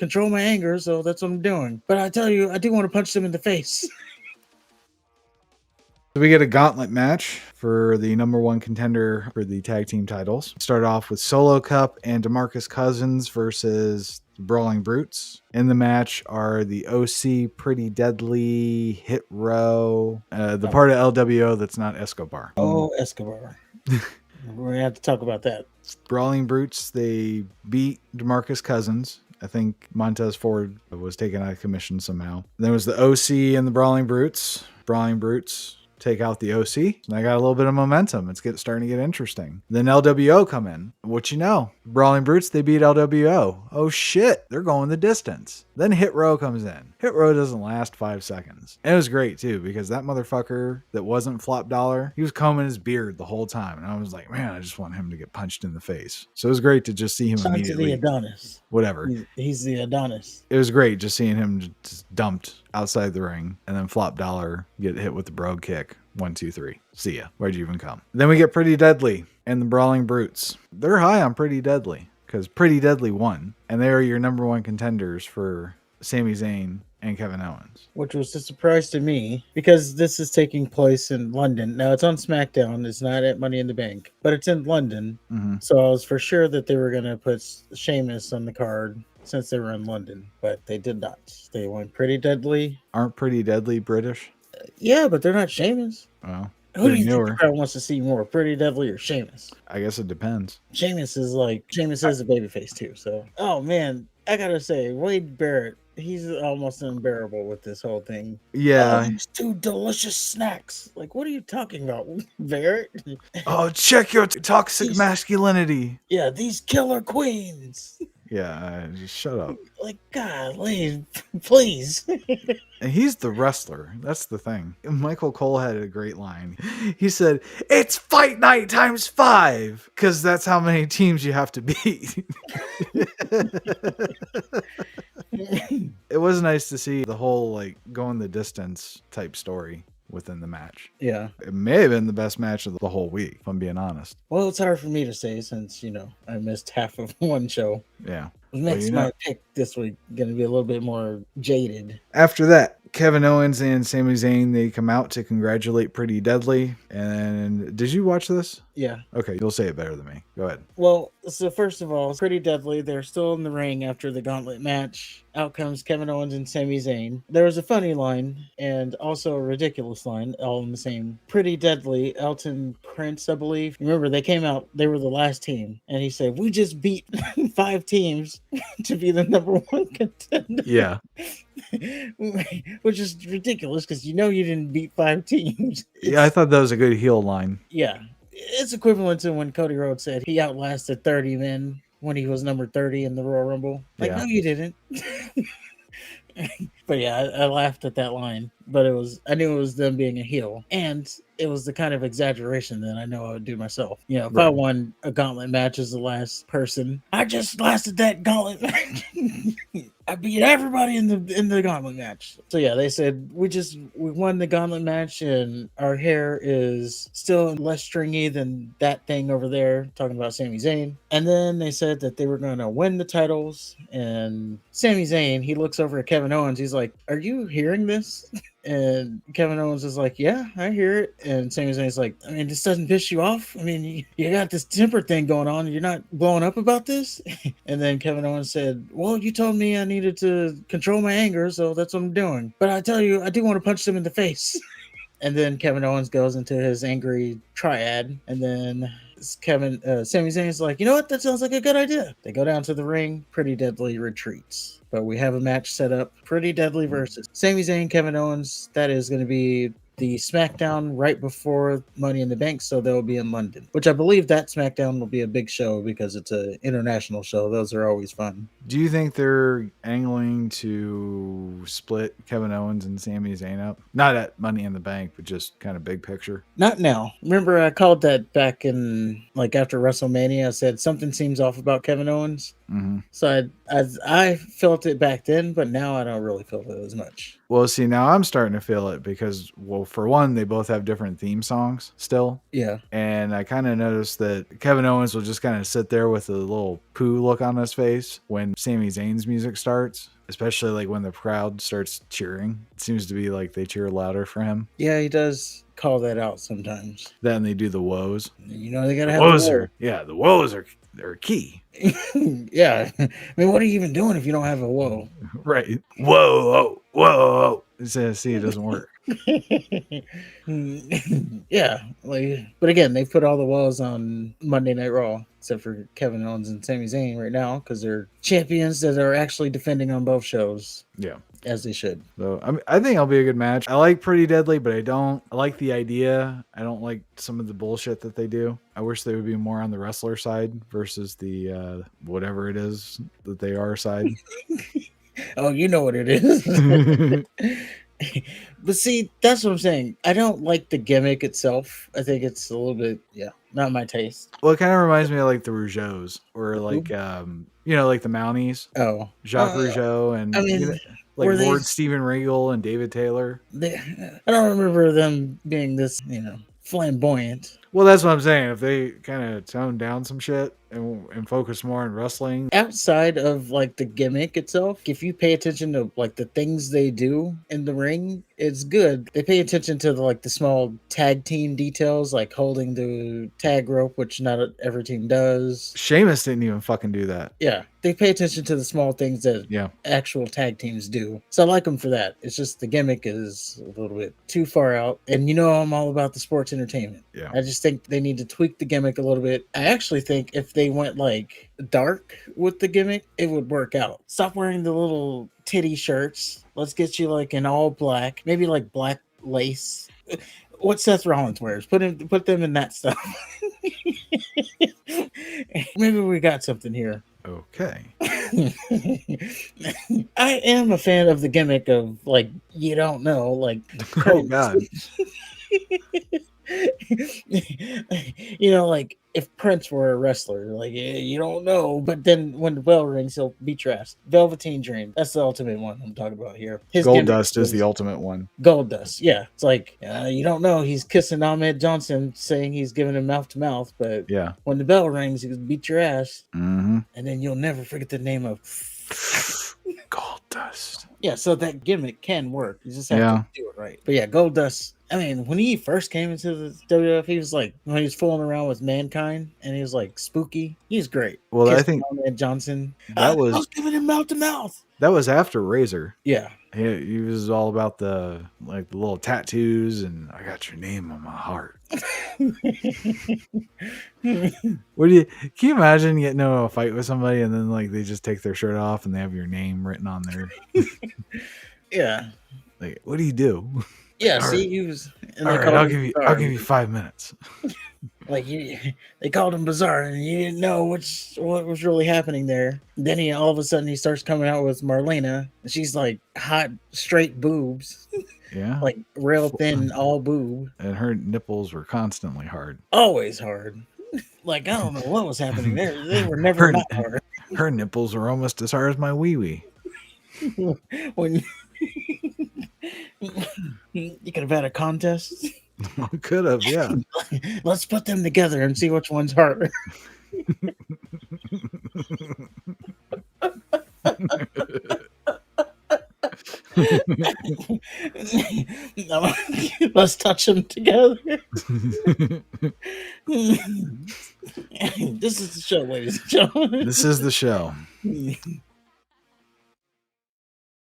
control my anger, so that's what I'm doing. But I tell you, I do want to punch them in the face. So we get a gauntlet match for the number one contender for the tag team titles. Start off with Solo Cup and DeMarcus Cousins versus the Brawling Brutes. In the match are the OC, Pretty Deadly, Hit Row, the part of LWO that's not Escobar. Oh, Escobar. We're going to have to talk about that. Brawling Brutes, they beat DeMarcus Cousins. I think Montez Ford was taken out of commission somehow. There was the OC and the Brawling Brutes. Brawling Brutes take out the OC. And I got a little bit of momentum. It's starting to get interesting. Then LWO come in. What you know? Brawling Brutes, they beat LWO. Oh shit, they're going the distance. Then Hit Row comes in. Hit Row doesn't last 5 seconds. And it was great too, because that motherfucker that wasn't Flop Dollar, he was combing his beard the whole time. And I was like, man, I just want him to get punched in the face. So it was great to just see him Shout immediately. to the Adonis. Whatever. He's the Adonis. It was great just seeing him just dumped outside the ring, and then Flop Dollar get hit with the brogue kick. 1, 2, 3. See ya. Where'd you even come? Then we get Pretty Deadly and the Brawling Brutes. They're high on Pretty Deadly because Pretty Deadly won, and they are your number one contenders for Sami Zayn and Kevin Owens. Which was a surprise to me because this is taking place in London. Now it's on SmackDown. It's not at Money in the Bank, but it's in London. Mm-hmm. So I was for sure that they were going to put Sheamus on the card since they were in London, but they did not. They went Pretty Deadly. Aren't Pretty Deadly British? Yeah, but they're not Sheamus. Well, who do you think the crowd wants to see more, Pretty Deadly or Sheamus? I guess it depends. Sheamus is a babyface too. So, oh man, I gotta say, Wade Barrett, he's almost unbearable with this whole thing. Yeah. These 2 delicious snacks. Like, what are you talking about, Barrett? Oh, check your toxic masculinity. Yeah, these killer queens. Yeah, just shut up. Like, golly, please. And he's the wrestler. That's the thing. Michael Cole had a great line. He said, "It's fight night times 5," because that's how many teams you have to beat. It was nice to see the whole like going the distance type story within the match. Yeah. It may have been the best match of the whole week, if I'm being honest. Well, it's hard for me to say since, I missed half of one show. Yeah. What makes my pick this week going to be a little bit more jaded. After that, Kevin Owens and Sami Zayn, they come out to congratulate Pretty Deadly. And did you watch this? Yeah. Okay, you'll say it better than me. Go ahead. Well, so first of all, Pretty Deadly, they're still in the ring after the gauntlet match. Out comes Kevin Owens and Sami Zayn. There was a funny line and also a ridiculous line, all in the same. Pretty Deadly, Elton Prince, I believe. Remember, they came out, they were the last team. And he said, we just beat 5 teams to be the number 1 contender. Yeah. Which is ridiculous because you didn't beat 5 teams. Yeah, I thought that was a good heel line. Yeah. It's equivalent to when Cody Rhodes said he outlasted 30 men when he was number 30 in the Royal Rumble. Like, no, you didn't. But yeah, I laughed at that line. But I knew it was them being a heel. And it was the kind of exaggeration that I know I would do myself. If I won a gauntlet match as the last person, I just lasted that gauntlet match. I beat everybody in the gauntlet match. So yeah, they said we won the gauntlet match and our hair is still less stringy than that thing over there, talking about Sami Zayn. And then they said that they were going to win the titles. And Sami Zayn, he looks over at Kevin Owens. He's like, "Are you hearing this?" And Kevin Owens is like, "Yeah, I hear it." And Sami Zayn's like, "I mean, this doesn't piss you off? I mean, you got this temper thing going on. You're not blowing up about this?" And then Kevin Owens said, "Well, you told me I needed to control my anger, so that's what I'm doing. But I tell you, I do want to punch them in the face." And then Kevin Owens goes into his angry triad. And then Sami Zayn's like, "You know what? That sounds like a good idea." They go down to the ring. Pretty Deadly retreats. But we have a match set up. Pretty Deadly versus Sami Zayn, Kevin Owens. That is going to be the SmackDown right before Money in the Bank, so they'll be in London. Which I believe that SmackDown will be a big show because it's an international show. Those are always fun. Do you think they're angling to split Kevin Owens and Sami Zayn up? Not at Money in the Bank, but just kind of big picture. Not now. Remember, I called that back in, after WrestleMania. I said something seems off about Kevin Owens. Mm-hmm. So As I felt it back then, but now I don't really feel it as much. Well, see, now I'm starting to feel it because, well, for one, they both have different theme songs still. Yeah. And I kind of noticed that Kevin Owens will just kind of sit there with a little poo look on his face when Sami Zayn's music starts, especially like when the crowd starts cheering. It seems to be like they cheer louder for him. Yeah, he does call that out sometimes. Then they do the woes. You know, they gotta The have woes the are, yeah, the woes are key. yeah. I mean, what are you even doing if you don't have a whoa? Right. Whoa, whoa, whoa. See, it doesn't work. Yeah, like, but again, they put all the walls on Monday Night Raw, except for Kevin Owens and Sami Zayn right now, because they're champions that are actually defending on both shows. Yeah. As they should. So I think it'll be a good match. I like Pretty Deadly, but I like the idea. I don't like some of the bullshit that they do. I wish they would be more on the wrestler side versus the whatever it is that they are side. Oh, you know what it is. But see, that's what I'm saying. I don't like the gimmick itself. I think it's a little bit, not my taste. Well, it kind of reminds me of like the Rougeaus or like, like the Mounties. Oh, Jacques Rougeau and I mean, like Lord Steven Regal and David Taylor. I don't remember them being this, flamboyant. Well, that's what I'm saying. If they kind of tone down some shit and focus more on wrestling. Outside of like the gimmick itself, if you pay attention to like the things they do in the ring, it's good. They pay attention to the small tag team details, like holding the tag rope, which not every team does. Sheamus didn't even fucking do that. Yeah. They pay attention to the small things that actual tag teams do. So I like them for that. It's just the gimmick is a little bit too far out. And I'm all about the sports entertainment. Yeah. I just think they need to tweak the gimmick a little bit. I actually think if they went like dark with the gimmick, it would work out. Stop wearing the little titty shirts. Let's get you like an all black, maybe like black lace. What Seth Rollins wears. Put them in that stuff. Maybe we got something here. Okay. I am a fan of the gimmick of like you don't know, like oh God. Like if Prince were a wrestler, like you don't know, but then when the bell rings, he'll beat your ass. Velveteen Dream, that's the ultimate one I'm talking about here. His Gold Dust is the ultimate one. Gold Dust, yeah. It's like you don't know. He's kissing Ahmed Johnson, saying he's giving him mouth to mouth, but when the bell rings, he can beat your ass, and then you'll never forget the name of Gold Dust. Yeah, so that gimmick can work. You just have to do it right. But yeah, Gold Dust. I mean, when he first came into the WWF, he was like, when he was fooling around with Mankind, and he was like spooky. He's great. Well, I think Ahmed Johnson. I was giving him mouth to mouth. That was after Razor. Yeah. He was all about the little tattoos and I got your name on my heart. Can you imagine getting into a fight with somebody and then like they just take their shirt off and they have your name written on there? Yeah. Like, what do you do? Yeah, see, he was. And all right, I'll give you 5 minutes. Like they called him Bizarre, and you didn't know what was really happening there. Then all of a sudden he starts coming out with Marlena, and she's like hot, straight boobs. Yeah, like real thin, all boob. And her nipples were constantly hard. Always hard. Like I don't know what was happening there. They were never not hard. Her nipples were almost as hard as my wee wee. When you could have had a contest. Could have, yeah. Let's put them together and see which one's harder. Let's touch them together. This is the show, ladies and gentlemen. This is the show.